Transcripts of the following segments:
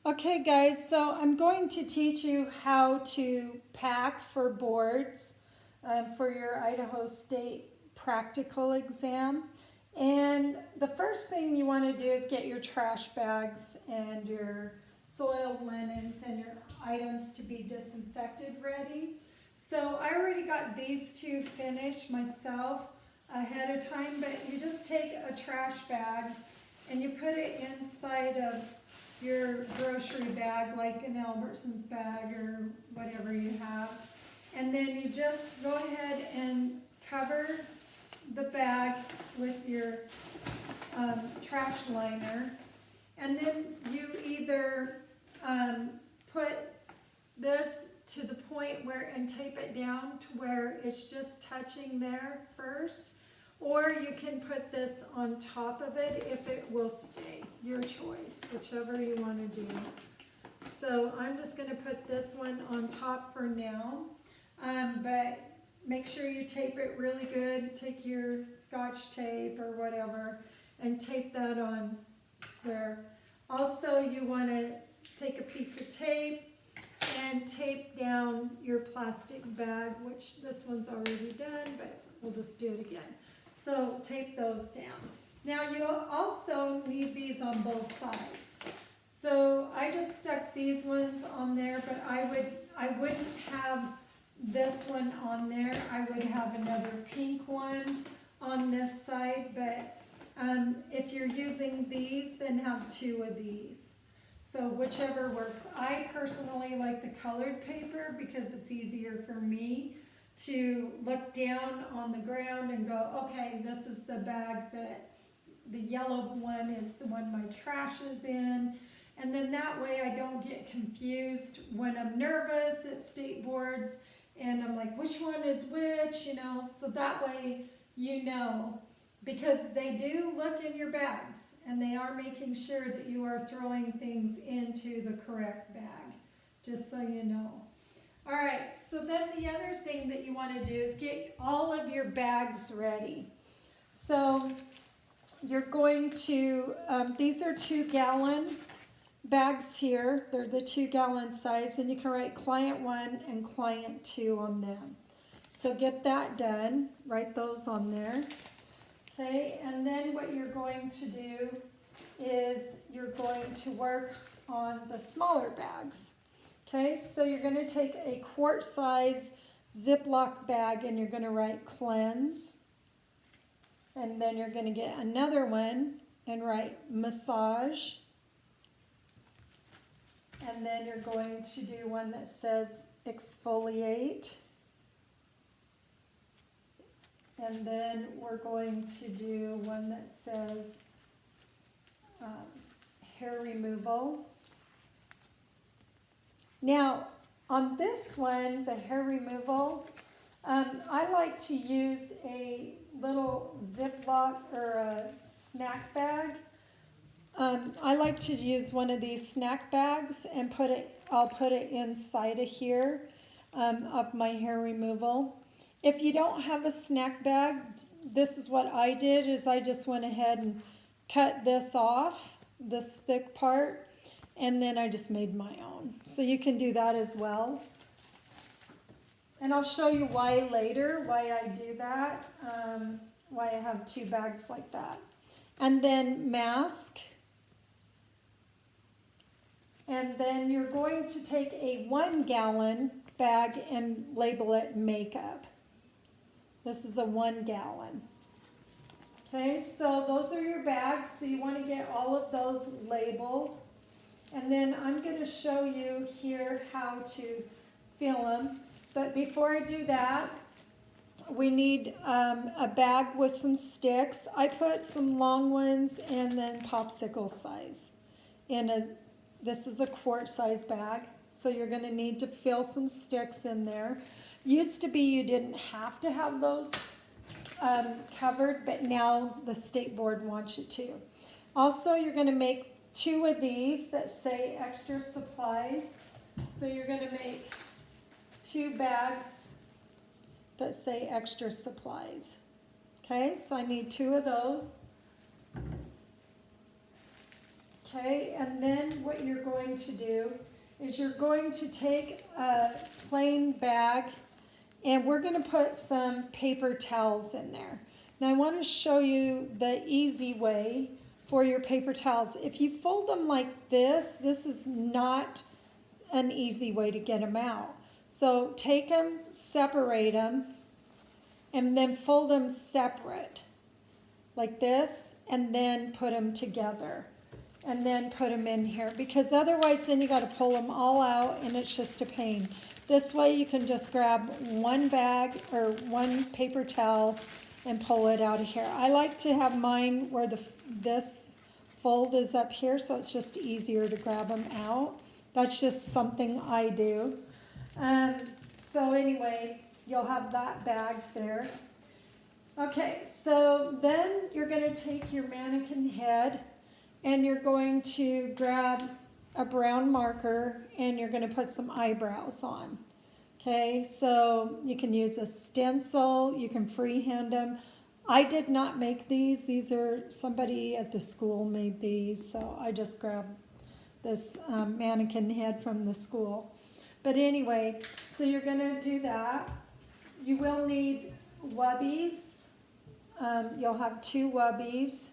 Okay guys, so I'm going to teach you how to pack for boards for your Idaho State practical exam. And the first thing you want to do is get your trash bags and your soiled linens and your items to be disinfected ready. So I already got these two finished myself ahead of time, but you just take a trash bag and you put it inside of your grocery bag, like an Albertsons bag or whatever you have. And then you just go ahead and cover the bag with your trash liner. And then you either put this to the point where, and tape it down to where it's just touching there first. Or you can put this on top of it if it will stay. Your choice, whichever you want to do. So I'm just going to put this one on top for now. But make sure you tape it really good. Take your Scotch tape or whatever and tape that on there. Also, you want to take a piece of tape and tape down your plastic bag, which this one's already done, but we'll just do it again. So tape those down. Now you'll also need these on both sides. So I just stuck these ones on there, but I wouldn't have this one on there. I would have another pink one on this side, but if you're using these, then have two of these. So whichever works. I personally like the colored paper because it's easier for me to look down on the ground and go, okay, this is the bag that the yellow one is the one my trash is in. And then that way I don't get confused when I'm nervous at state boards and I'm like, which one is which, you know? So that way you know, because they do look in your bags and they are making sure that you are throwing things into the correct bag, just so you know. All right, so then the other thing that you want to do is get all of your bags ready. So you're going to, these are 2-gallon bags here. They're the 2-gallon size, and you can write client 1 and client 2 on them. So get that done, write those on there. Okay, and then what you're going to do is you're going to work on the smaller bags. Okay, so you're going to take a quart size Ziploc bag and you're going to write cleanse. And then you're going to get another one and write massage. And then you're going to do one that says exfoliate. And then we're going to do one that says hair removal. Now, on this one, the hair removal, I like to use a little Ziploc or a snack bag. I like to use one of these snack bags and I'll put it inside of here of my hair removal. If you don't have a snack bag, this is what I did, is I just went ahead and cut this off, this thick part, and then I just made my own. So you can do that as well. And I'll show you why later, why I do that, why I have 2 bags like that. And then mask. And then you're going to take a 1-gallon bag and label it makeup. This is a 1-gallon. Okay, so those are your bags. So you want to get all of those labeled. And then I'm going to show you here how to fill them. But before I do that, we need a bag with some sticks. I put some long ones and then popsicle size. This is a quart size bag. So you're going to need to fill some sticks in there. Used to be you didn't have to have those covered, but now the state board wants you to. Also, you're going to make 2 of these that say extra supplies. So you're going to make 2 bags that say extra supplies. Okay, so I need 2 of those. Okay, and then what you're going to do is you're going to take a plain bag and we're going to put some paper towels in there. Now I want to show you the easy way for your paper towels. If you fold them like this is not an easy way to get them out. So take them, separate them, and then fold them separate like this, and then put them together. And then put them in here, because otherwise then you got to pull them all out and it's just a pain. This way you can just grab one bag or one paper towel and pull it out of here. I like to have mine where this fold is up here, so it's just easier to grab them out. That's just something I do. So anyway, you'll have that bag there. Okay, so then you're going to take your mannequin head and you're going to grab a brown marker and you're going to put some eyebrows on. Okay, so you can use a stencil, you can freehand them. I did not make these. These are somebody at the school made these, so I just grabbed this mannequin head from the school. But anyway, so you're going to do that. You will need wubbies. You'll have 2 wubbies.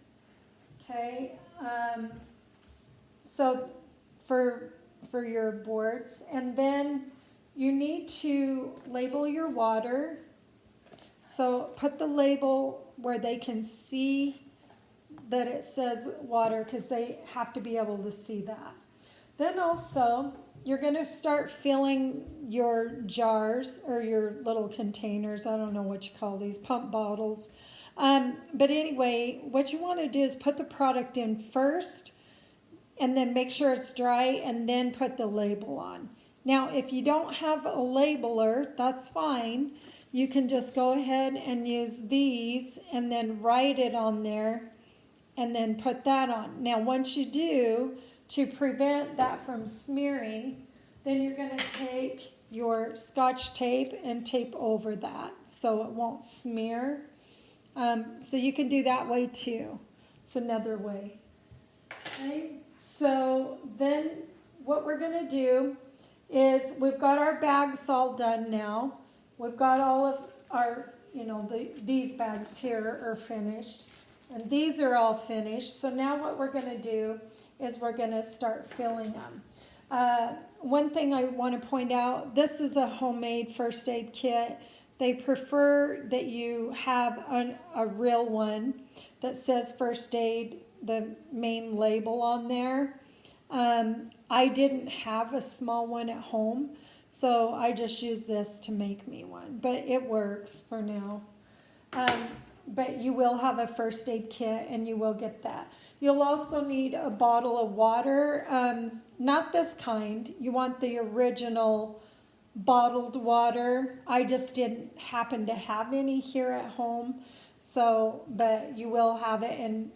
Okay. So for your boards, and then you need to label your water. So put the label where they can see that it says water, because they have to be able to see that. Then also you're going to start filling your jars or your little containers. I don't know what you call these, pump bottles. But anyway, what you want to do is put the product in first and then make sure it's dry and then put the label on. Now, if you don't have a labeler, that's fine. You can just go ahead and use these and then write it on there and then put that on. Now, once you do, to prevent that from smearing, then you're going to take your Scotch tape and tape over that so it won't smear. So you can do that way too. It's another way. Okay, so then what we're going to do is we've got our bags all done now. We've got all of our, these bags here are finished. And these are all finished. So now what we're going to do is we're going to start filling them. One thing I want to point out, this is a homemade first aid kit. They prefer that you have a real one that says first aid, the main label on there. I didn't have a small one at home, so I just used this to make me one. But it works for now. But you will have a first aid kit and you will get that. You'll also need a bottle of water. Not this kind. You want the original bottled water. I just didn't happen to have any here at home. So, but you will have it in,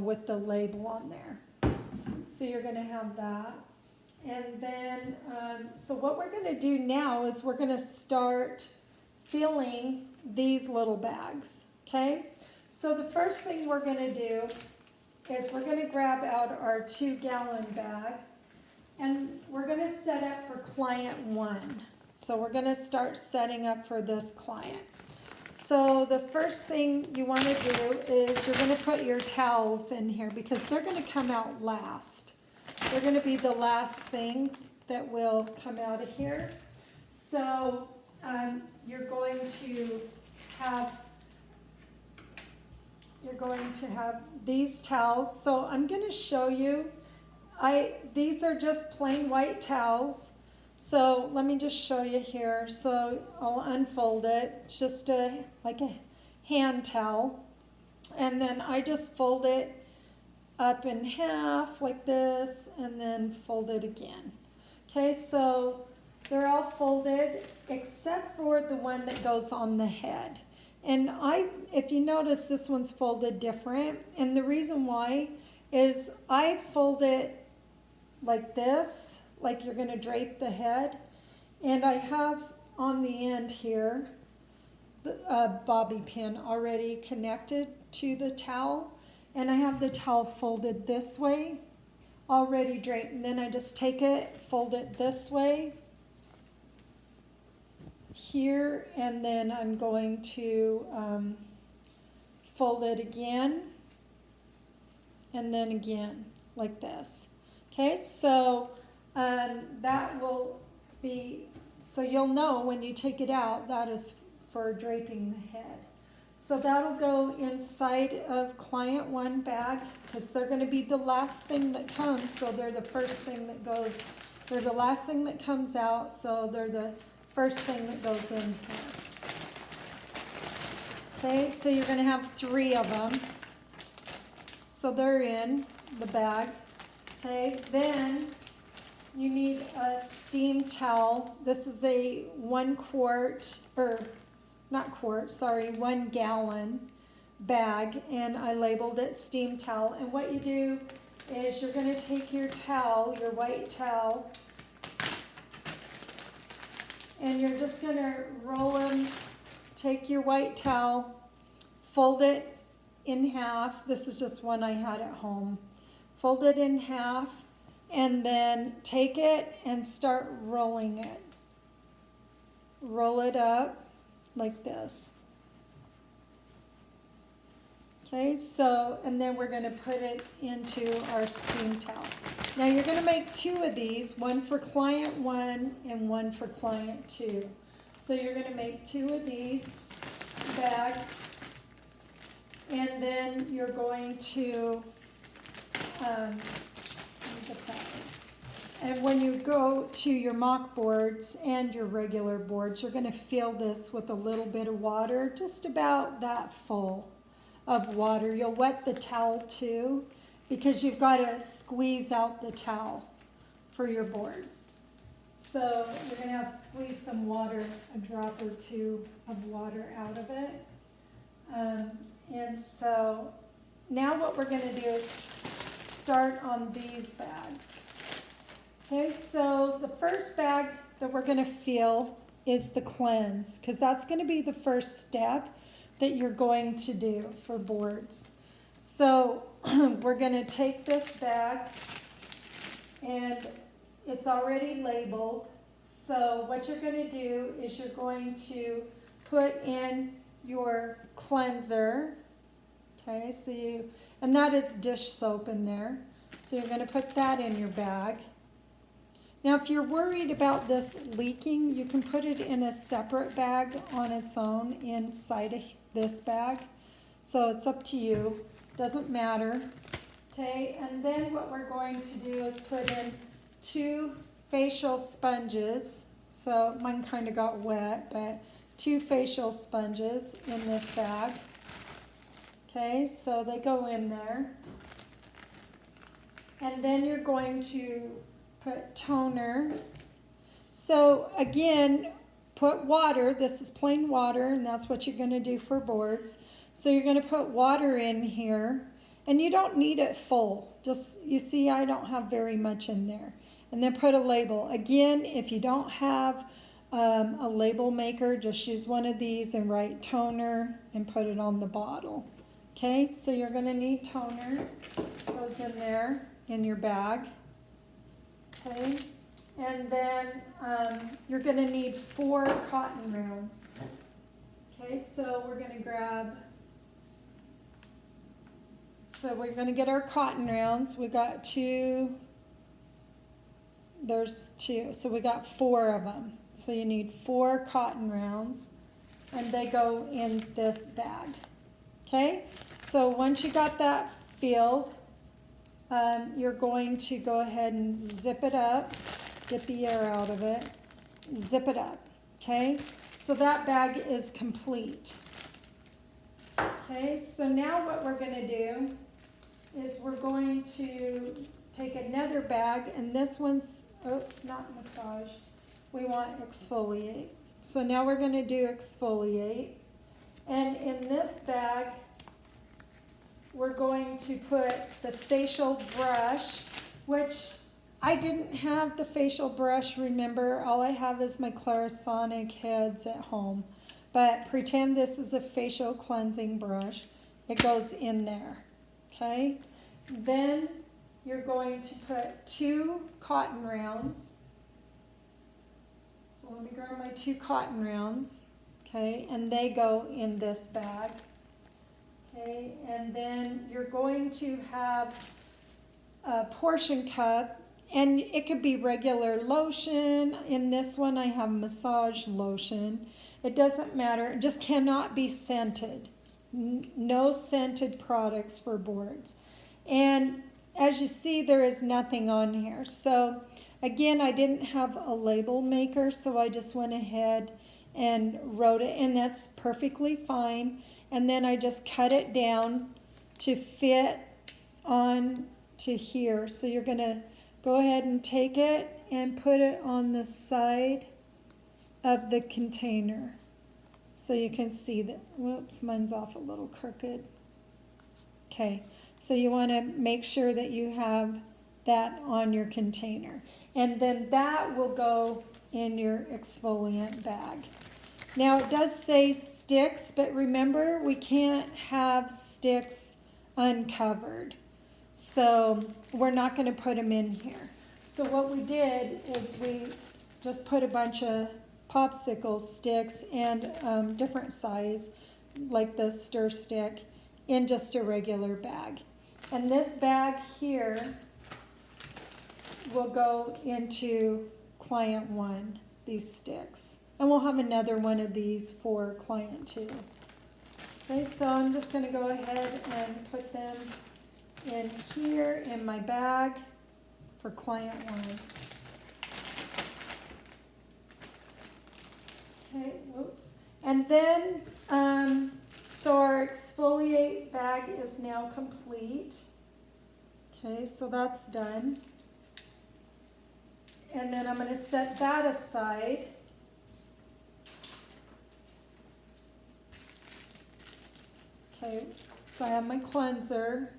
with the label on there. So you're going to have that. And then, so what we're going to do now is we're going to start filling these little bags. Okay? So the first thing we're going to do is we're going to grab out our 2-gallon bag and we're going to set up for client 1. So we're going to start setting up for this client. So the first thing you want to do is you're going to put your towels in here because they're going to come out last. They're going to be the last thing that will come out of here. So you're going to have these towels. So I'm going to show you. These are just plain white towels. So let me just show you here. So I'll unfold it. It's just like a hand towel. And then I just fold it up in half like this and then fold it again. Okay, so they're all folded except for the one that goes on the head. And if you notice, this one's folded different. And the reason why is I fold it like this, like you're going to drape the head. And I have on the end here a bobby pin already connected to the towel. And I have the towel folded this way already draped. And then I just take it, fold it this way here, and then I'm going to fold it again, and then again, like this. Okay, so that will be, so you'll know when you take it out, that is for draping the head. So that'll go inside of client 1 bag, because they're going to be the last thing that comes, so they're the first thing that goes, they're the last thing that comes out, so they're the first thing that goes in here. Okay, so you're going to have 3 of them. So they're in the bag. Okay, then you need a steam towel. This is a 1 quart, or not quart, sorry, 1 gallon bag, and I labeled it steam towel. And what you do is you're going to take your towel, your white towel, and you're just going to roll them, take your white towel, fold it in half. This is just one I had at home. Fold it in half, and then take it and start rolling it. Roll it up like this. Okay, so, and then we're going to put it into our steam towel. Now you're going to make 2 of these, one for client 1 and one for client 2. So you're going to make 2 of these bags, and then you're going to, let me get that. And when you go to your mock boards and your regular boards, you're going to fill this with a little bit of water, just about that full of water. You'll wet the towel too, because you've got to squeeze out the towel for your boards. So you're going to have to squeeze some water, a drop or 2 of water out of it. And so now what we're going to do is start on these bags. Okay, so the first bag that we're going to fill is the cleanse, because that's going to be the first step that you're going to do for boards. So we're going to take this bag, and it's already labeled. So what you're going to do is you're going to put in your cleanser. Okay, so you, and that is dish soap in there. So you're going to put that in your bag. Now, if you're worried about this leaking, you can put it in a separate bag on its own inside of this bag. So it's up to you. Doesn't matter. Okay, and then what we're going to do is put in 2 facial sponges. So mine kind of got wet, but 2 facial sponges in this bag. Okay, so they go in there. And then you're going to put toner. So again, put water. This is plain water, and that's what you're going to do for boards. So you're going to put water in here, and you don't need it full. Just, you see, I don't have very much in there. And then put a label. Again, if you don't have a label maker, just use one of these and write toner and put it on the bottle. Okay, so you're going to need toner. Goes in there in your bag. Okay, and then you're going to need 4 cotton rounds. Okay, so we're going to grab, so we're going to get our cotton rounds. We got 2, there's 2, so we got 4 of them. So you need 4 cotton rounds, and they go in this bag. Okay, so once you got that filled, you're going to go ahead and zip it up, get the air out of it, zip it up, okay? So that bag is complete. Okay, so now what we're going to do is we're going to take another bag, and this one's, oh, it's not massage. We want exfoliate. So now we're going to do exfoliate. And in this bag, we're going to put the facial brush, which I didn't have the facial brush, remember. All I have is my Clarisonic heads at home. But pretend this is a facial cleansing brush. It goes in there, okay? Then you're going to put 2 cotton rounds. So let me grab my 2 cotton rounds, okay, and they go in this bag. Okay, and then you're going to have a portion cup, and it could be regular lotion. In this one I have massage lotion. It doesn't matter, it just cannot be scented. No scented products for boards. And as you see, there is nothing on here. So again, I didn't have a label maker, so I just went ahead and wrote it, and that's perfectly fine. And then I just cut it down to fit on to here. So you're gonna go ahead and take it and put it on the side of the container. So you can see that, whoops, mine's off a little crooked. Okay, so you want to make sure that you have that on your container. And then that will go in your exfoliant bag. Now it does say sticks, but remember we can't have sticks uncovered. So we're not going to put them in here. So what we did is we just put a bunch of popsicle sticks and different size, like the stir stick, in just a regular bag. And this bag here will go into client 1, these sticks. And we'll have another one of these for client 2. Okay, so I'm just going to go ahead and put them in here in my bag for client 1. Okay, whoops. And then, so our exfoliate bag is now complete. Okay, so that's done. And then I'm going to set that aside. Okay, so I have my cleanser.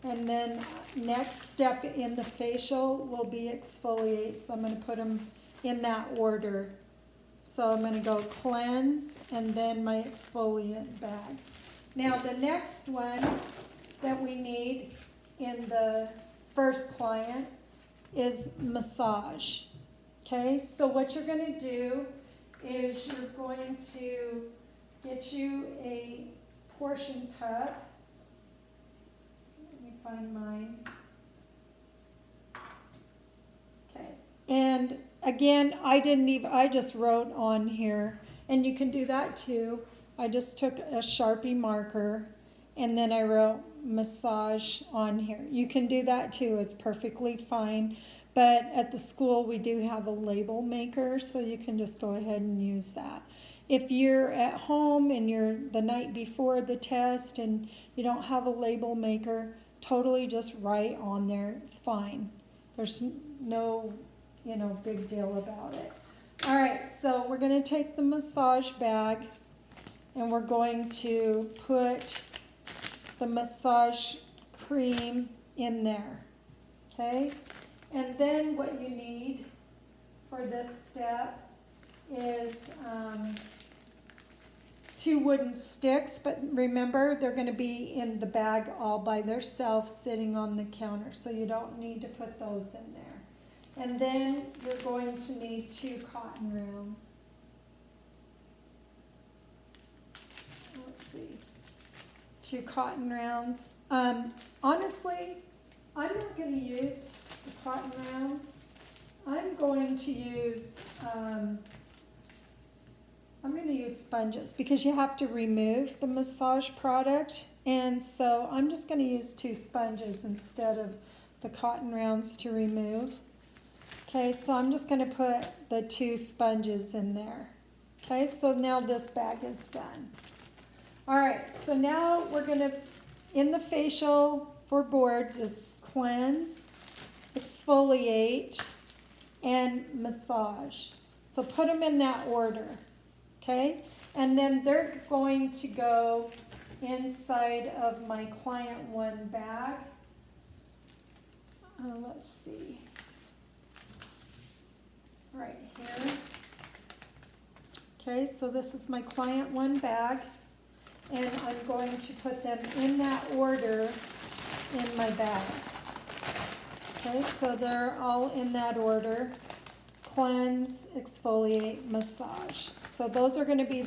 And then next step in the facial will be exfoliate. So I'm going to put them in that order. So I'm going to go cleanse and then my exfoliant bag. Now the next one that we need in the first client is massage. Okay, so what you're going to do is you're going to get you a portion cup. Let me find mine. Okay, and again, I just wrote on here, and you can do that too. I just took a Sharpie marker and then I wrote massage on here. You can do that too, it's perfectly fine. But at the school we do have a label maker, so you can just go ahead and use that. If you're at home and you're the night before the test and you don't have a label maker, totally just write on there, it's fine. There's no big deal about it. All right, so we're going to take the massage bag and we're going to put the massage cream in there, okay? And then what you need for this step is 2 wooden sticks, but remember they're going to be in the bag all by themselves sitting on the counter, so you don't need to put those in there. And then you're going to need 2 cotton rounds. Let's see, 2 cotton rounds. Honestly, I'm not going to use the cotton rounds. I'm going to use sponges because you have to remove the massage product, and so I'm just going to use 2 sponges instead of the cotton rounds to remove. Okay, so I'm just going to put the 2 sponges in there. Okay, so now this bag is done. All right, so now we're going to, in the facial for boards, it's cleanse, exfoliate, and massage. So put them in that order, okay? And then they're going to go inside of my client 1 bag. Let's see. Right here. Okay, so this is my client 1 bag, and I'm going to put them in that order in my bag. Okay, so they're all in that order. Cleanse, exfoliate, massage. So those are going to be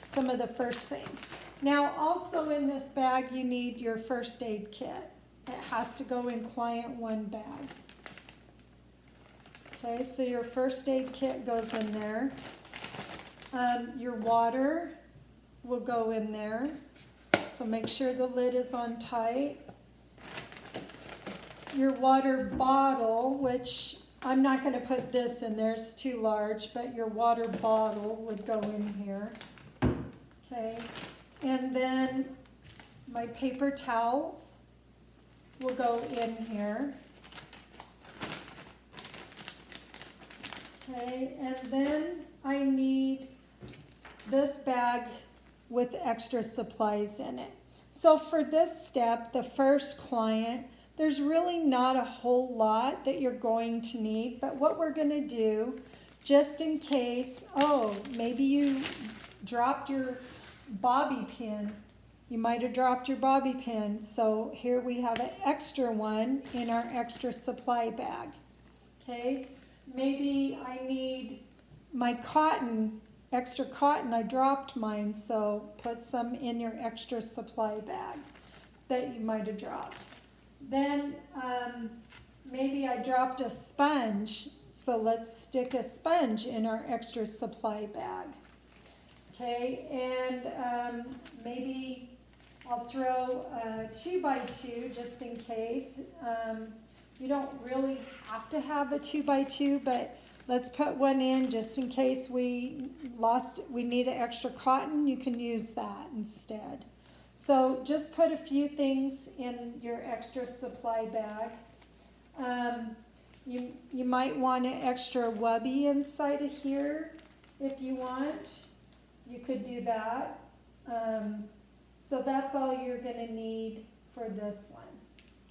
some of the first things. Now also in this bag you need your first aid kit. It has to go in client 1 bag. Okay, so your first aid kit goes in there. Your water will go in there. So make sure the lid is on tight. Your water bottle, which I'm not going to put this in there, it's too large, but your water bottle would go in here. Okay, and then my paper towels will go in here. Okay, and then I need this bag with extra supplies in it. So for this step, the first client, there's really not a whole lot that you're going to need, but what we're going to do, just in case, maybe you dropped your bobby pin. You might have dropped your bobby pin, so here we have an extra one in our extra supply bag. Okay, maybe I need my cotton, extra cotton, I dropped mine, so put some in your extra supply bag that you might have dropped. Then maybe I dropped a sponge, so let's stick a sponge in our extra supply bag. Okay, and maybe I'll throw a 2x2 just in case. You don't really have to have a 2x2, but let's put one in just in case we need an extra cotton. You can use that instead. So just put a few things in your extra supply bag. You might want an extra wubby inside of here if you want. You could do that. So that's all you're going to need for this one.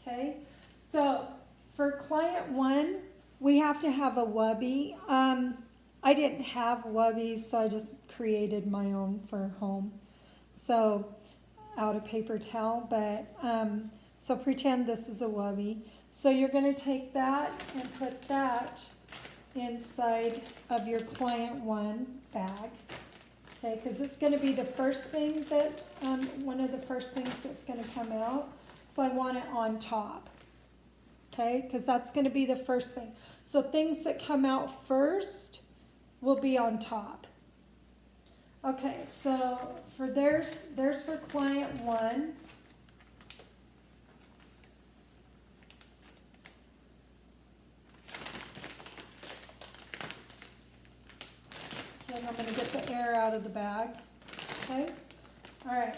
Okay? So for client 1, we have to have a wubby. I didn't have wubbies, so I just created my own for home. So out of paper towel, but so pretend this is a wubby. So you're going to take that and put that inside of your client 1 bag. Okay, because it's going to be the first thing that, one of the first things that's going to come out. So I want it on top. Okay, because that's going to be the first thing. So things that come out first will be on top. Okay, so there's for client 1. Okay, I'm going to get the air out of the bag. Okay, all right.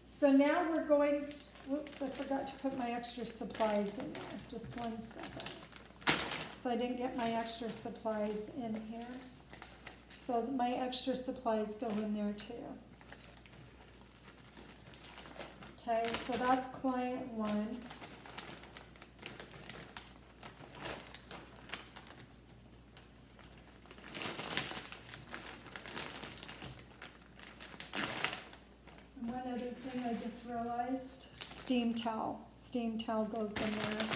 So now we're going, whoops, I forgot to put my extra supplies in there. Just 1 second. So I didn't get my extra supplies in here. So my extra supplies go in there too. Okay, so that's client 1. And one other thing I just realized, steam towel. Steam towel goes in there.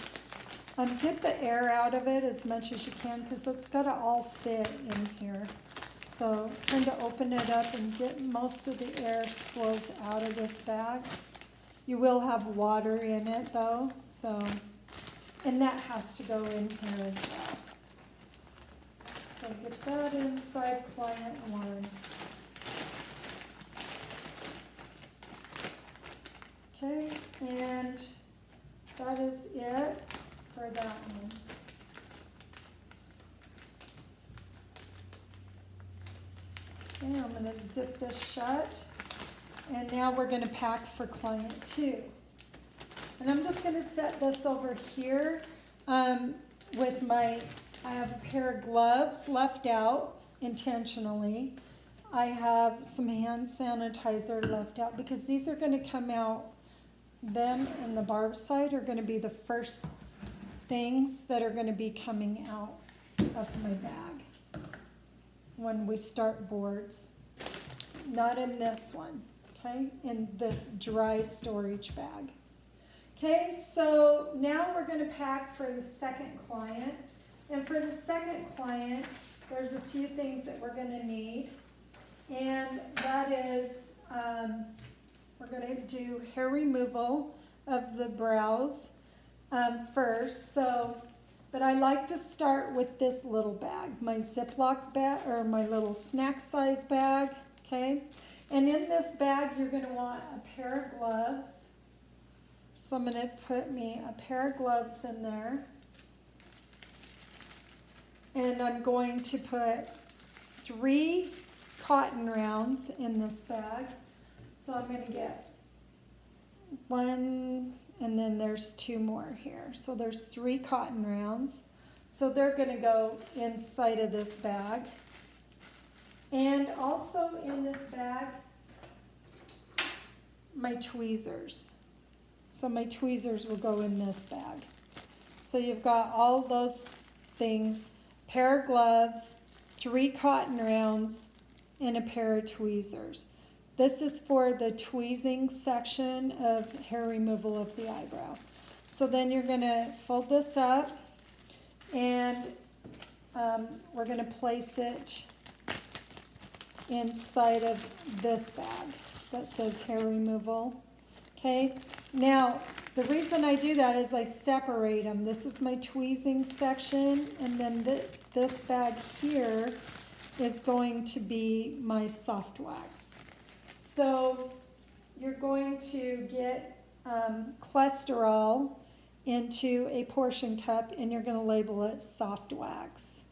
Get the air out of it as much as you can because it's got to all fit in here. So kind of open it up and get most of the air flows out of this bag. You will have water in it though, so, and that has to go in here as well. So get that inside client 1. Okay, and that is it for that one. Okay, I'm going to zip this shut. And now we're going to pack for client 2. And I'm just going to set this over here with I have a pair of gloves left out intentionally. I have some hand sanitizer left out because these are going to come out, them and the barb side are going to be the first things that are going to be coming out of my bag when we start boards. Not in this one. Okay, in this dry storage bag. Okay, so now we're going to pack for the second client. And for the second client, there's a few things that we're going to need. And that is, we're going to do hair removal of the brows first. So, but I like to start with this little bag, my Ziploc bag, or my little snack size bag, okay? And in this bag, you're going to want a pair of gloves. So I'm going to put me a pair of gloves in there. And I'm going to put 3 cotton rounds in this bag. So I'm going to get 1, and then there's 2 more here. So there's 3 cotton rounds. So they're going to go inside of this bag. And also in this bag, my tweezers. So my tweezers will go in this bag. So you've got all those things, pair of gloves, 3 cotton rounds, and a pair of tweezers. This is for the tweezing section of hair removal of the eyebrow. So then you're going to fold this up, and we're going to place it inside of this bag that says hair removal. Okay, now the reason I do that is I separate them. This is my tweezing section, and then this bag here is going to be my soft wax. So you're going to get cholesterol into a portion cup, and you're going to label it soft wax.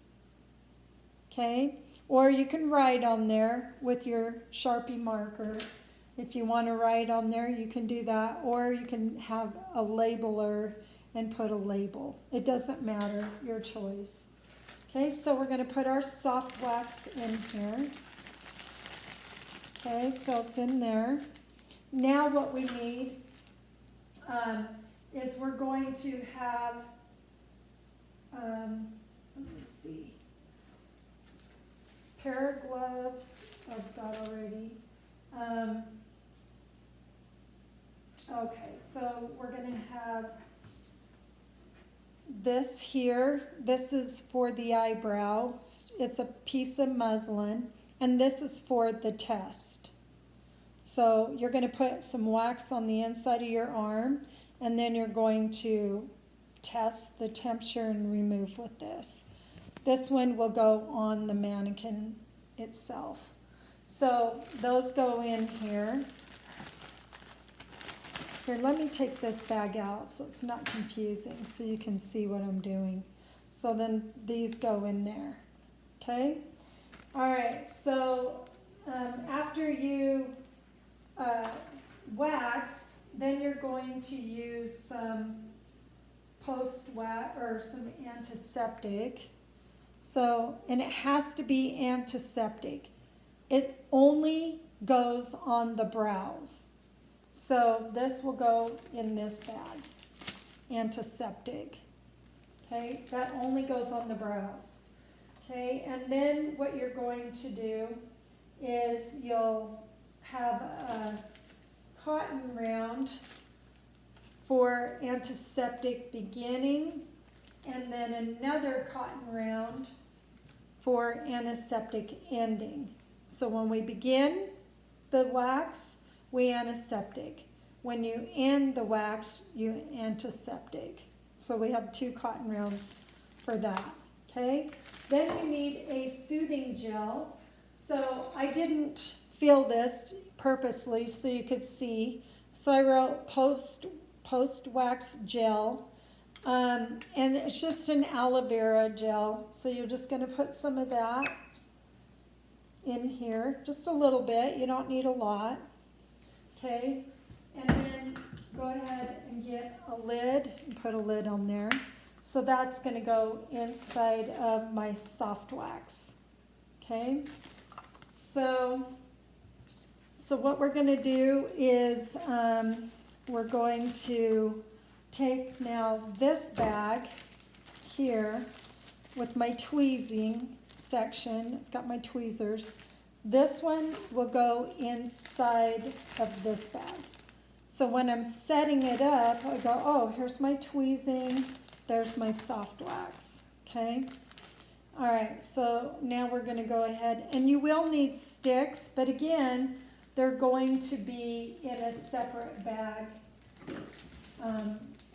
Okay, or you can write on there with your Sharpie marker. If you want to write on there, you can do that, or you can have a labeler and put a label. It doesn't matter, your choice. Okay, so we're going to put our soft wax in here. Okay, so it's in there. Now what we need is we're going to have, let me see, pair of gloves I've got already. Okay, so we're going to have this here. This is for the eyebrow. It's a piece of muslin, and this is for the test. So you're going to put some wax on the inside of your arm, and then you're going to test the temperature and remove with this. This one will go on the mannequin itself. So those go in here. Here, let me take this bag out so it's not confusing, so you can see what I'm doing. So then these go in there, okay? All right, so after you wax, then you're going to use some post-wax or some antiseptic. So, and it has to be antiseptic. It only goes on the brows. So this will go in this bag, antiseptic. Okay, that only goes on the brows. Okay, and then what you're going to do is you'll have a cotton round for antiseptic beginning, and then another cotton round for antiseptic ending. So when we begin the wax, we antiseptic. When you end the wax, you antiseptic. So we have 2 cotton rounds for that, okay? Then you need a soothing gel. So I didn't fill this purposely so you could see. So I wrote post-wax gel, and it's just an aloe vera gel. So you're just gonna put some of that in here, just a little bit. You don't need a lot. Okay, and then go ahead and get a lid and put a lid on there. So that's going to go inside of my soft wax. Okay, so what we're going to do is we're going to take now this bag here with my tweezing section. It's got my tweezers. This one will go inside of this bag. So when I'm setting it up, I go, oh, here's my tweezing, there's my soft wax, okay? All right, so now we're gonna go ahead, and you will need sticks, but again, they're going to be in a separate bag,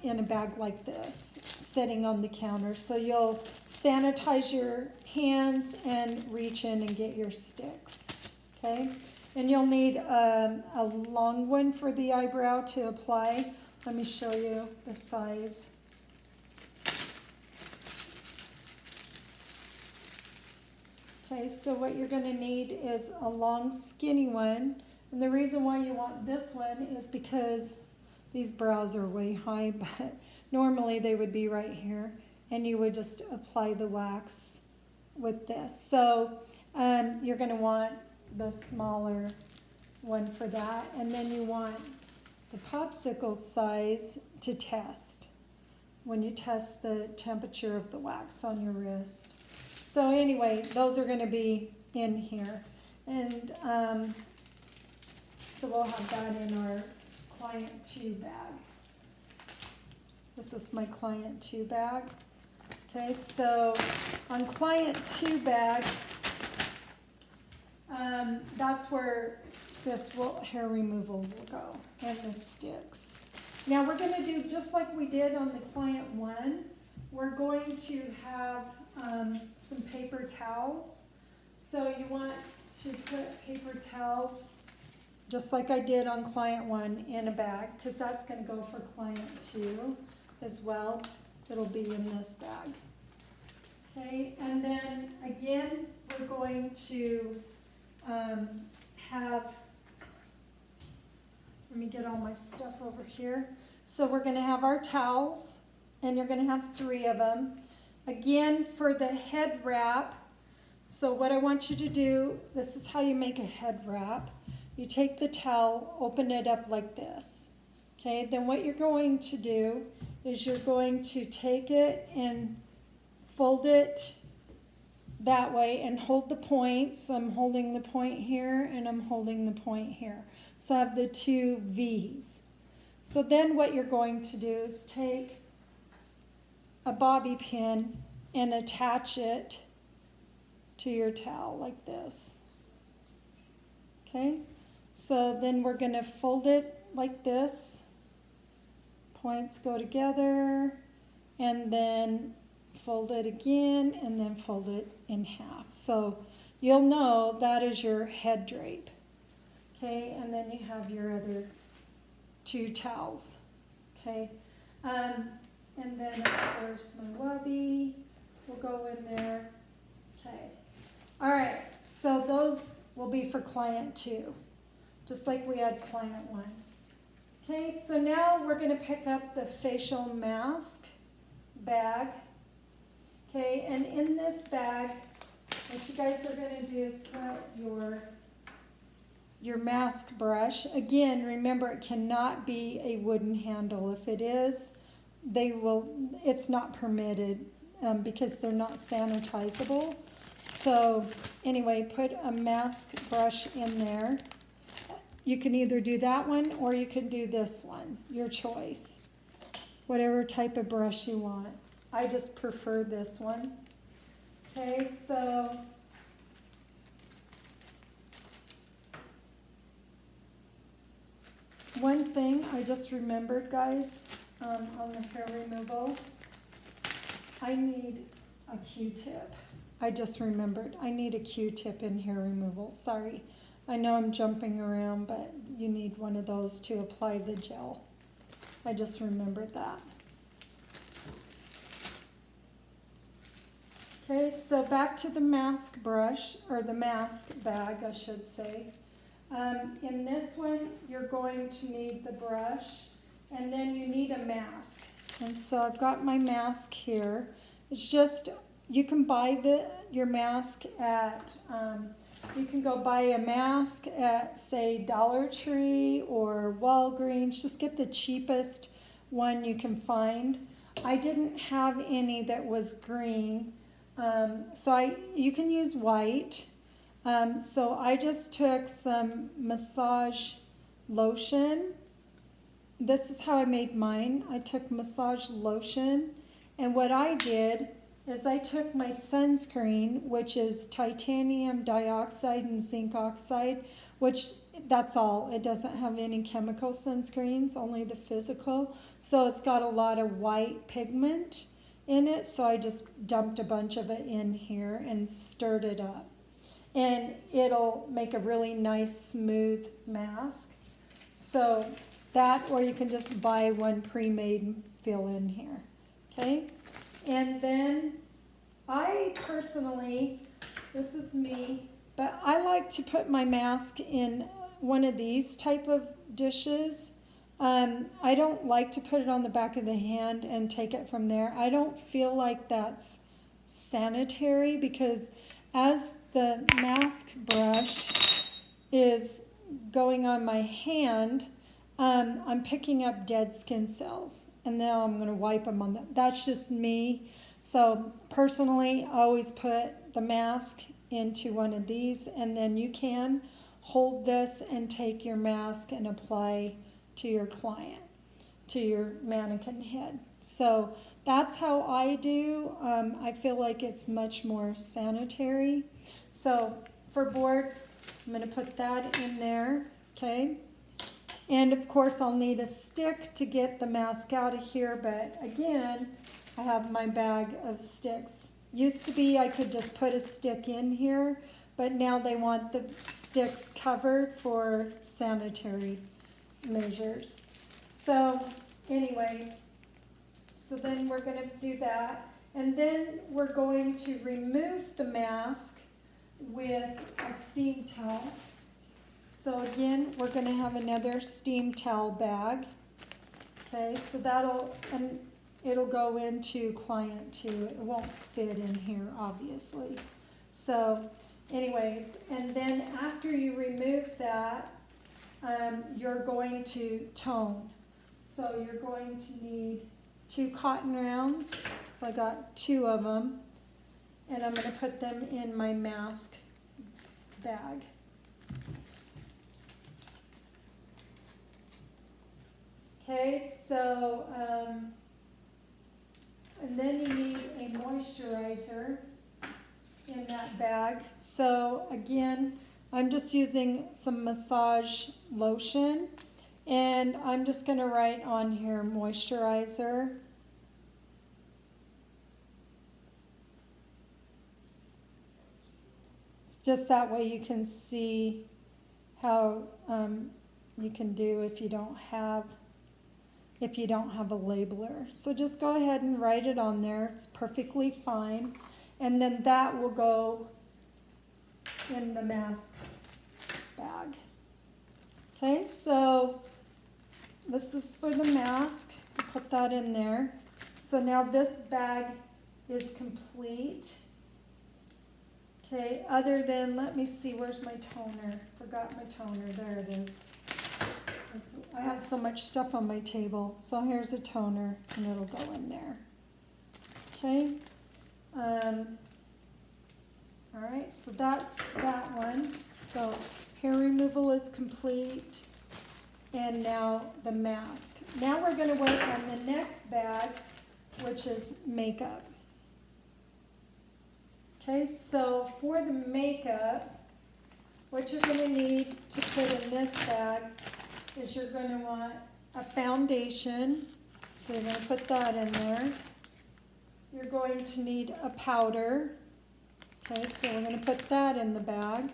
in a bag like this, sitting on the counter. So you'll sanitize your hands and reach in and get your sticks, okay? And you'll need a long one for the eyebrow to apply. Let me show you the size. Okay, so what you're going to need is a long skinny one. And the reason why you want this one is because these brows are way high, but normally they would be right here. And you would just apply the wax with this. So you're going to want the smaller one for that. And then you want the popsicle size to test when you test the temperature of the wax on your wrist. So anyway, those are going to be in here. And so we'll have that in our client 2 bag. This is my client 2 bag. Okay, so on client 2 bag, that's where this hair removal will go, and the sticks. Now we're going to do just like we did on the client 1. We're going to have some paper towels. So you want to put paper towels, just like I did on client 1, in a bag, because that's going to go for client 2 as well. It'll be in this bag. Okay, and then again, we're going to let me get all my stuff over here. So we're going to have our towels, and you're going to have 3 of them. Again, for the head wrap, so what I want you to do, this is how you make a head wrap. You take the towel, open it up like this. Okay, then what you're going to do is you're going to take it and fold it that way and hold the points. I'm holding the point here and I'm holding the point here. So I have the 2 V's. So then what you're going to do is take a bobby pin and attach it to your towel like this. Okay, so then we're going to fold it like this. Points go together, and then fold it again, and then fold it in half. So you'll know that is your head drape. Okay, and then you have your other 2 towels. Okay, and then of course my wubby will go in there. Okay, all right, so those will be for client 2, just like we had client 1. Okay, so now we're going to pick up the facial mask bag. Okay, and in this bag, what you guys are going to do is put your mask brush. Again, remember, it cannot be a wooden handle. If it is, it's not permitted because they're not sanitizable. So anyway, put a mask brush in there. You can either do that one or you can do this one, your choice. Whatever type of brush you want. I just prefer this one. Okay, so one thing I just remembered, guys, on the hair removal, I need a Q-tip. I just remembered I need a Q-tip in hair removal. Sorry, I know I'm jumping around, but you need one of those to apply the gel. I just remembered that. Okay, so back to the mask brush, or the mask bag, I should say. In this one, you're going to need the brush, and then you need a mask. And so I've got my mask here. It's just, you can buy your mask at, you can go buy a mask at, say, Dollar Tree or Walgreens. Just get the cheapest one you can find. I didn't have any that was green, so you can use white. So I just took some massage lotion this is how I made mine. I took massage lotion, and what I did is I took my sunscreen, which is titanium dioxide and zinc oxide, which that's all. It doesn't have any chemical sunscreens, only the physical. So it's got a lot of white pigment in it. So I just dumped a bunch of it in here and stirred it up. And it'll make a really nice smooth mask. So that, or you can just buy one pre-made and fill in here. Okay? And then I personally, this is me, but I like to put my mask in one of these type of dishes. I don't like to put it on the back of the hand and take it from there. I don't feel like that's sanitary, because as the mask brush is going on my hand, I'm picking up dead skin cells, and now I'm going to wipe them on that. That's just me. So personally, I always put the mask into one of these, and then you can hold this and take your mask and apply to your client, to your mannequin head. So that's how I do. I feel like it's much more sanitary. So for boards, I'm going to put that in there, okay? And of course I'll need a stick to get the mask out of here, but again, I have my bag of sticks. Used to be I could just put a stick in here, but now they want the sticks covered for sanitary measures. So anyway, so then we're going to do that. And then we're going to remove the mask with a steam towel. So again, we're going to have another steam towel bag. Okay, so that'll, and it'll go into client too. It won't fit in here, obviously. So anyways, and then after you remove that, you're going to tone. So you're going to need 2 cotton rounds. So I got 2 of them, and I'm going to put them in my mask bag. Okay, so, and then you need a moisturizer in that bag. So again, I'm just using some massage lotion, and I'm just going to write on here moisturizer. Just that way you can see how you can do if you don't have a labeler. So just go ahead and write it on there. It's perfectly fine. And then that will go in the mask bag. Okay, so this is for the mask. Put that in there. So now this bag is complete. Okay, other than, let me see, where's my toner? Forgot my toner, there it is. I have so much stuff on my table. So here's a toner, and it'll go in there. Okay. All right, so that's that one. So hair removal is complete. And now the mask. Now we're going to work on the next bag, which is makeup. Okay, so for the makeup, what you're going to need to put in this bag is you're going to want a foundation. So you're going to put that in there. You're going to need a powder. Okay, so we're going to put that in the bag.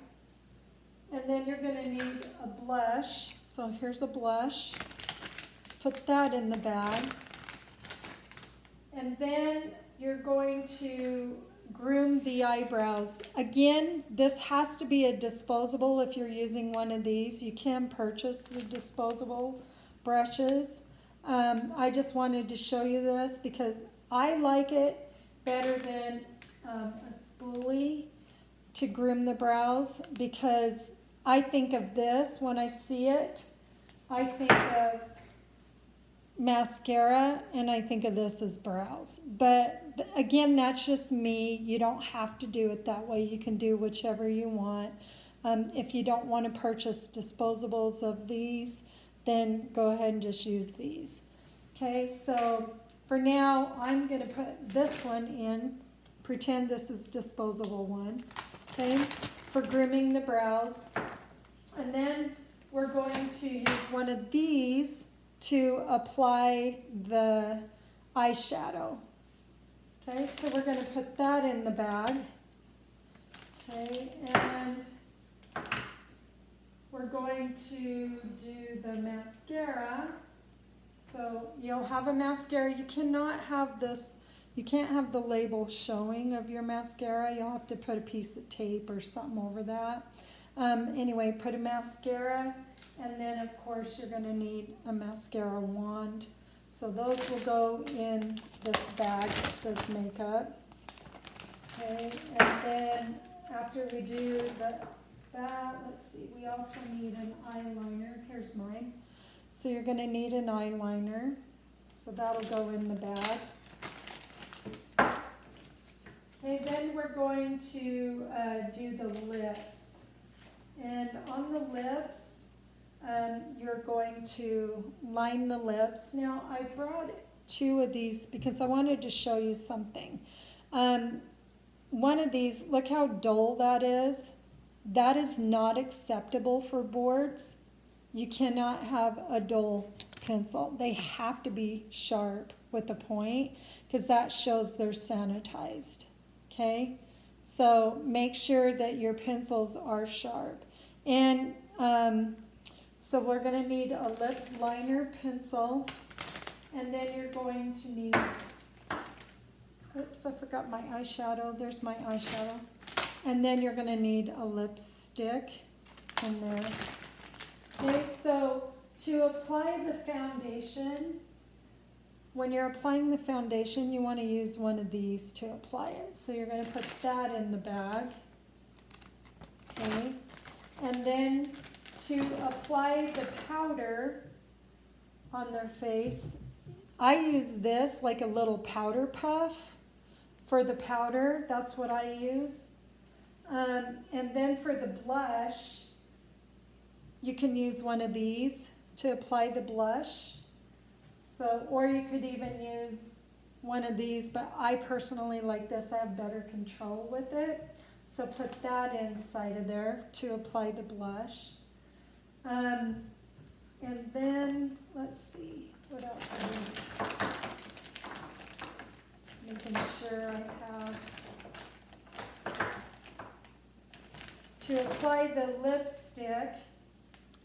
And then you're going to need a blush. So here's a blush. Let's put that in the bag. And then you're going to groom the eyebrows. Again, this has to be a disposable if you're using one of these. You can purchase the disposable brushes. I just wanted to show you this because I like it better than a spoolie to groom the brows, because I think of this when I see it. I think of mascara and I think of this as brows. But again, that's just me. You don't have to do it that way. You can do whichever you want. If you don't want to purchase disposables of these, then go ahead and just use these. Okay, so for now, I'm going to put this one in. Pretend this is disposable one. Okay, for grooming the brows. And then we're going to use one of these to apply the eyeshadow. Okay, so we're going to put that in the bag. Okay, and we're going to do the mascara. So you'll have a mascara. You cannot have this, you can't have the label showing of your mascara. You'll have to put a piece of tape or something over that. Anyway, put a mascara, and then of course you're going to need a mascara wand. So those will go in this bag that says makeup. Okay, and then after we do that, let's see, we also need an eyeliner. Here's mine. So you're going to need an eyeliner. So that'll go in the bag. Okay, then we're going to do the lips. And on the lips, you're going to line the lips. Now, I brought 2 of these because I wanted to show you something. One of these, look how dull that is. That is not acceptable for boards. You cannot have a dull pencil. They have to be sharp with a point because that shows they're sanitized. Okay? So make sure that your pencils are sharp. And so we're going to need a lip liner pencil. And then you're going to need, oops, I forgot my eyeshadow. There's my eyeshadow. And then you're going to need a lipstick in there. Okay, so to apply the foundation, when you're applying the foundation, you want to use one of these to apply it. So you're going to put that in the bag. Okay, and then to apply the powder on their face, I use this like a little powder puff for the powder. That's what I use. And then for the blush, you can use one of these to apply the blush. So, or you could even use one of these, but I personally like this. I have better control with it. So put that inside of there to apply the blush. And then, let's see, what else I need? Just making sure I have. To apply the lipstick,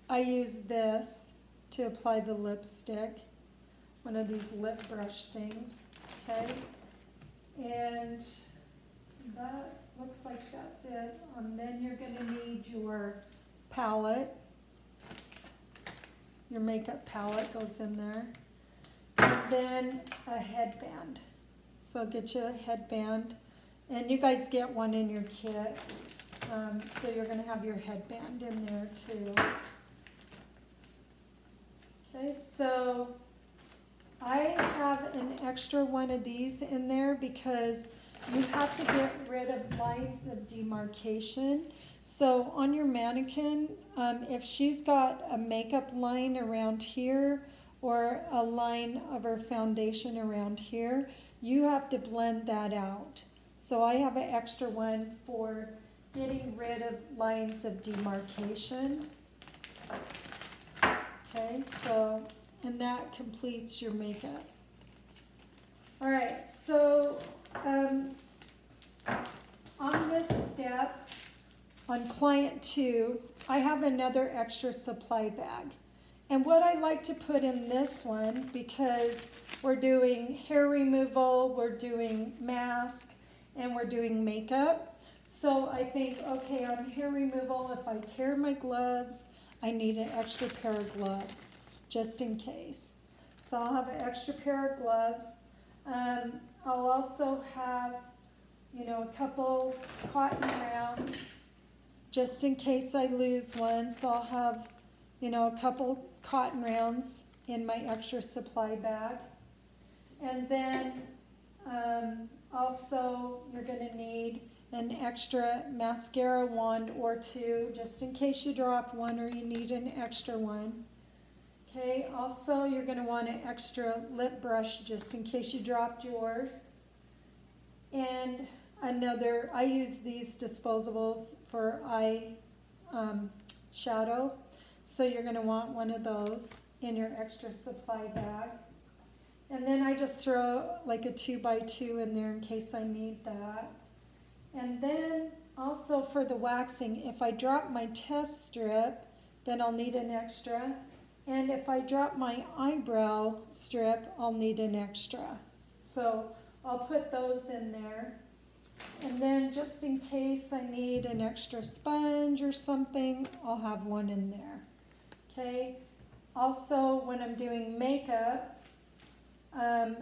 I use this to apply the lipstick, one of these lip brush things, okay? And that looks like that's it. And then you're going to need your palette. Your makeup palette goes in there. And then a headband. So get you a headband. And you guys get one in your kit. So you're going to have your headband in there too. Okay, so I have an extra one of these in there because you have to get rid of lines of demarcation. So on your mannequin, if she's got a makeup line around here or a line of her foundation around here, you have to blend that out. So I have an extra one for getting rid of lines of demarcation. Okay, so, and that completes your makeup. All right, so on this step, on client 2, I have another extra supply bag. And what I like to put in this one, because we're doing hair removal, we're doing mask, and we're doing makeup. So I think, okay, on hair removal, if I tear my gloves, I need an extra pair of gloves, just in case. So I'll have an extra pair of gloves. I'll also have, a couple cotton rounds, just in case I lose one. So I'll have, a couple cotton rounds in my extra supply bag. And then also you're going to need an extra mascara wand or 2, just in case you drop one or you need an extra one. Okay, also you're going to want an extra lip brush just in case you dropped yours. And another, I use these disposables for eye shadow. So you're going to want one of those in your extra supply bag. And then I just throw like a 2x2 in there in case I need that. And then also for the waxing, if I drop my test strip, then I'll need an extra. And if I drop my eyebrow strip, I'll need an extra. So I'll put those in there. And then just in case I need an extra sponge or something, I'll have one in there. Okay. Also, when I'm doing makeup,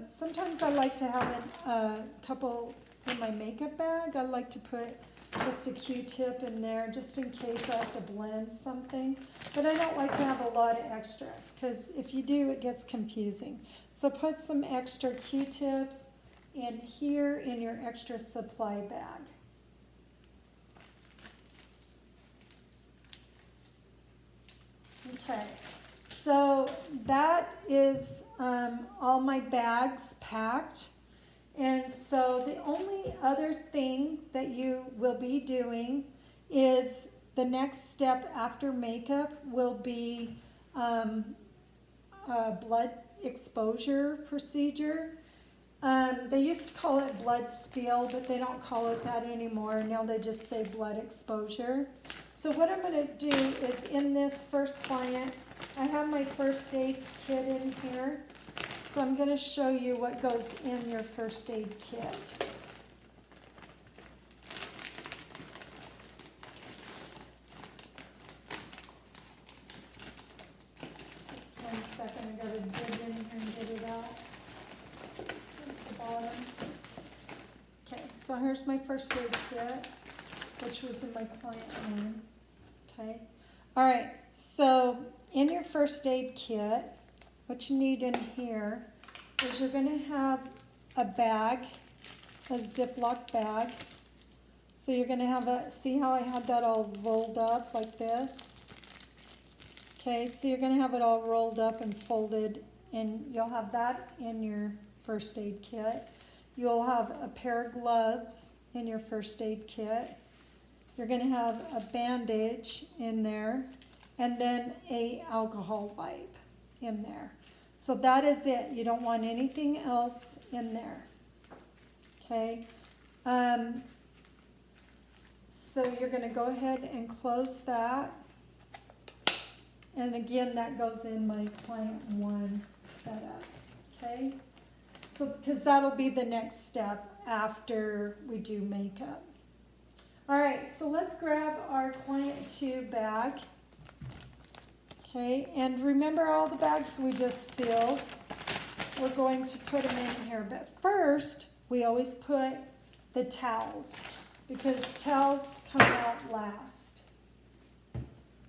sometimes I like to have a couple in my makeup bag. I like to put just a Q-tip in there just in case I have to blend something. But I don't like to have a lot of extra because if you do, it gets confusing. So put some extra Q-tips in here in your extra supply bag. Okay, so that is all my bags packed. And so the only other thing that you will be doing is the next step after makeup will be a blood exposure procedure. They used to call it blood spill, but they don't call it that anymore. Now they just say blood exposure. So what I'm going to do is in this first client, I have my first aid kit in here. So I'm going to show you what goes in your first aid kit. Just 1 second, I got to dig in here and get it out. At the bottom. Okay, so here's my first aid kit, which was in my client room. Okay. All right, so in your first aid kit, what you need in here is you're going to have a bag, a Ziploc bag. So you're going to have a, see how I had that all rolled up like this? Okay, so you're going to have it all rolled up and folded, and you'll have that in your first aid kit. You'll have a pair of gloves in your first aid kit. You're going to have a bandage in there, and then a alcohol wipe in there. So that is it. You don't want anything else in there. Okay. So you're going to go ahead and close that. And again, that goes in my client 1 setup. Okay. So because that'll be the next step after we do makeup. All right. So let's grab our client 2 bag. Okay, and remember all the bags we just filled. We're going to put them in here. But first, we always put the towels because towels come out last.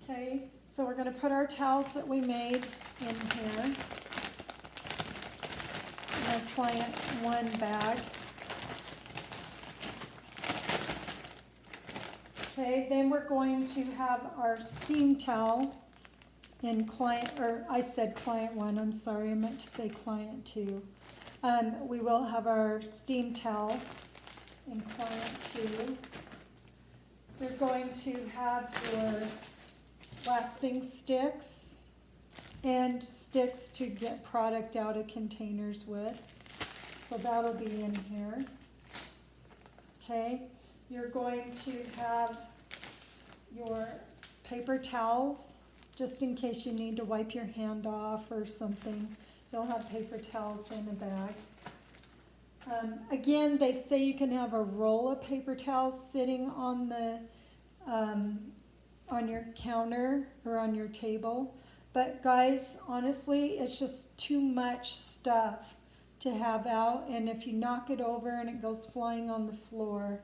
Okay, so we're going to put our towels that we made in here. In our client 1 bag. Okay, then we're going to have our steam towel in client, or I said client 1, I'm sorry, I meant to say client 2. We will have our steam towel in client 2. You're going to have your waxing sticks and sticks to get product out of containers with. So that'll be in here. Okay, you're going to have your paper towels, just in case you need to wipe your hand off or something. You'll have paper towels in a bag. Again, they say you can have a roll of paper towels sitting on the on your counter or on your table. But guys, honestly, it's just too much stuff to have out. And if you knock it over and it goes flying on the floor,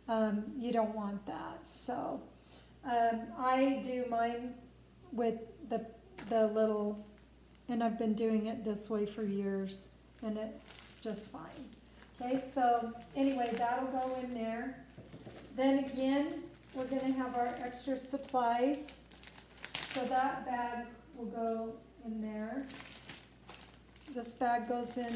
you don't want that. So I do mine with the little, and I've been doing it this way for years, and it's just fine. Okay, so anyway, that'll go in there. Then again, we're going to have our extra supplies. So that bag will go in there. This bag goes in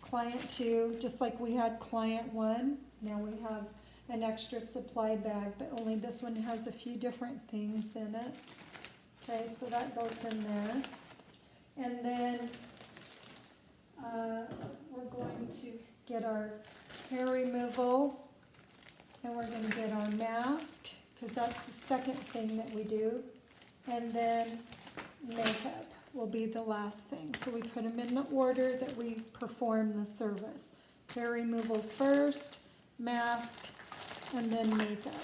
client 2, just like we had client 1. Now we have an extra supply bag, but only this one has a few different things in it. Okay, so that goes in there. And then we're going to get our hair removal, and we're going to get our mask, because that's the second thing that we do. And then makeup will be the last thing. So we put them in the order that we perform the service. Hair removal first, mask, and then makeup.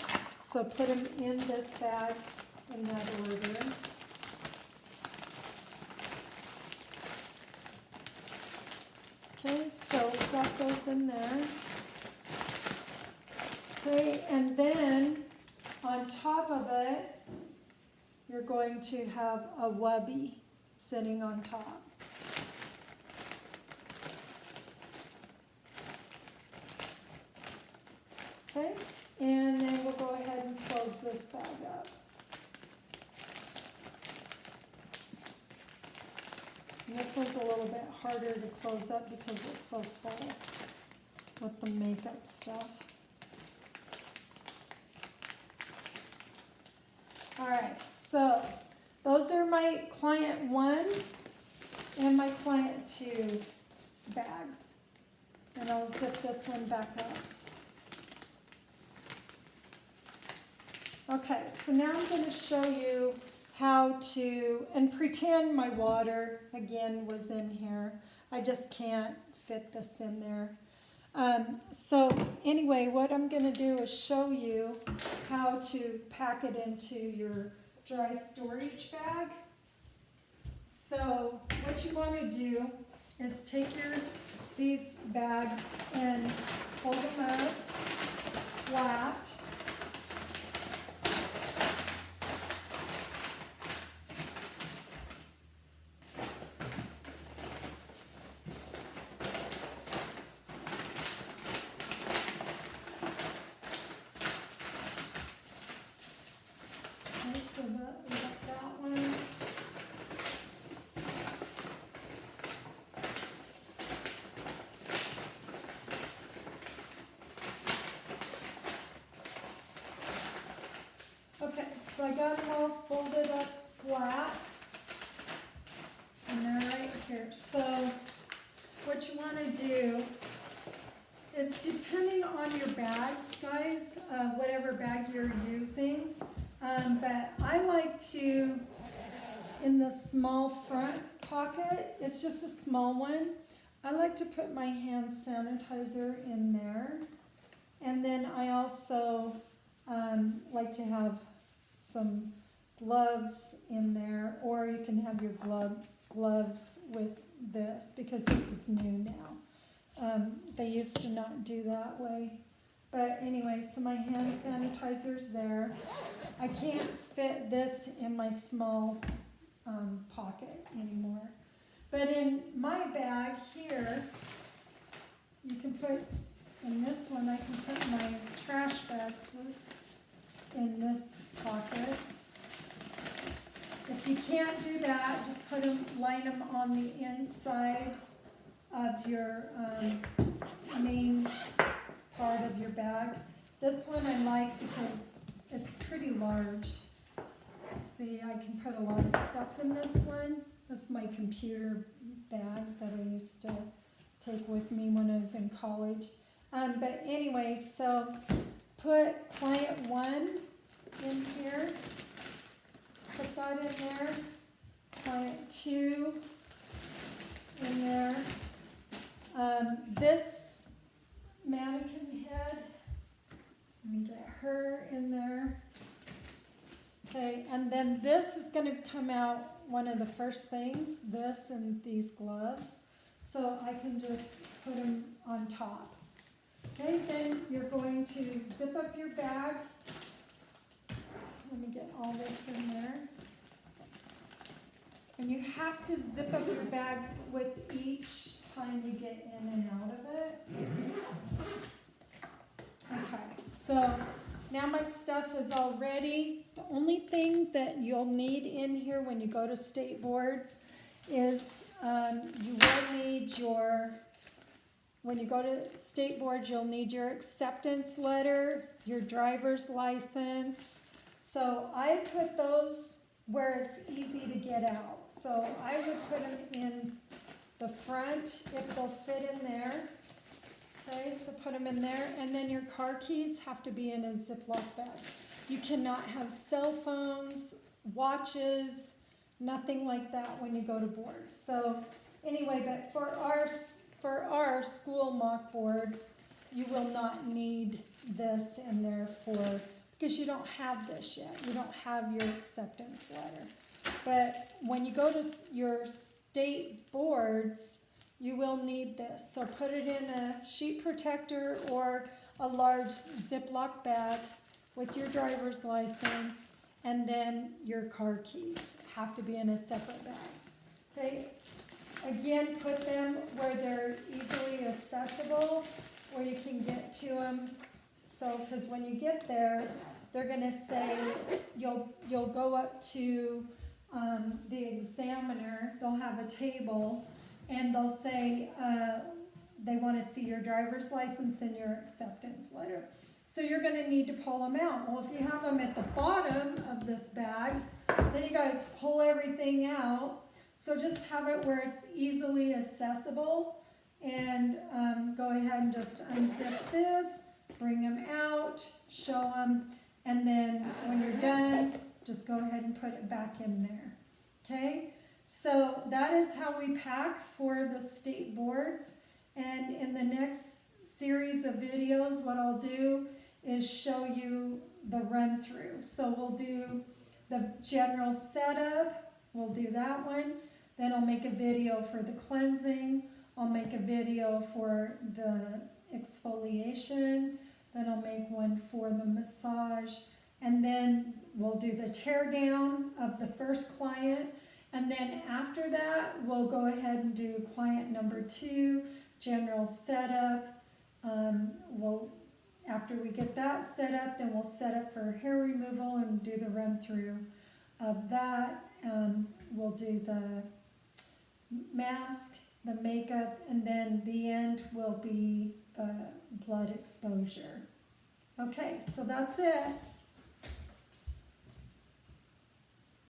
So put them in this bag in that order. Okay, so that goes in there. Okay, and then on top of it, you're going to have a wubby sitting on top. Okay, and then we'll go ahead and close this bag up. And this one's a little bit harder to close up because it's so full with the makeup stuff. All right, so those are my client 1 and my client 2 bags. And I'll zip this one back up. Okay, so now I'm going to show you how to, and pretend my water, again, was in here. I just can't fit this in there. So anyway, what I'm going to do is show you how to pack it into your dry storage bag. So what you want to do is take these bags and fold them up flat. So we got that one. Okay, so I got them all folded up flat, and they're right here. So what you want to do is, depending on your bags, guys, whatever bag you're using, but I like to, in the small front pocket, it's just a small one, I like to put my hand sanitizer in there. And then I also like to have some gloves in there, or you can have your gloves with this, because this is new now. They used to not do that way. But anyway, so my hand sanitizer's there. I can't fit this in my small pocket anymore. But in my bag here, you can put, in this one, I can put my trash bags in this pocket. If you can't do that, just line them on the inside of your main part of your bag. This one I like because it's pretty large. See, I can put a lot of stuff in this one. This is my computer bag that I used to take with me when I was in college. But anyway, so put client 1 in here. So put that in there. Client 2 in there. This mannequin head, let me get her in there. Okay, and then this is going to come out one of the first things, this and these gloves. So I can just put them on top. Okay, then you're going to zip up your bag. Let me get all this in there. And you have to zip up your bag with each time you get in and out of it. Okay, so now my stuff is all ready. The only thing that you'll need in here when you go to state boards is you will need when you go to state board, you'll need your acceptance letter, your driver's license. So I put those where it's easy to get out. So I would put them in the front if they'll fit in there. Okay, so put them in there, and then your car keys have to be in a Ziploc bag. You cannot have cell phones, watches, nothing like that when you go to boards. So anyway, but for our school mock boards, you will not need this in there because you don't have this yet. You don't have your acceptance letter. But when you go to your state boards, you will need this. So put it in a sheet protector or a large Ziploc bag with your driver's license, and then your car keys have to be in a separate bag. Okay. Again, put them where they're easily accessible, where you can get to them. So, because when you get there, they're going to say, you'll go up to the examiner, they'll have a table, and they'll say they want to see your driver's license and your acceptance letter. So you're going to need to pull them out. Well, if you have them at the bottom of this bag, then you got to pull everything out. So just have it where it's easily accessible, and go ahead and just unzip this, bring them out, show them, and then when you're done, just go ahead and put it back in there. Okay? So that is how we pack for the state boards, and in the next series of videos, what I'll do is show you the run through. So we'll do the general setup, we'll do that one. Then I'll make a video for the cleansing. I'll make a video for the exfoliation. Then I'll make one for the massage. And then we'll do the tear down of the first client. And then after that, we'll go ahead and do client number 2, general setup. After we get that set up, then we'll set up for hair removal and do the run through of that. We'll do the mask, the makeup, and then the end will be the blood exposure. Okay, so that's it.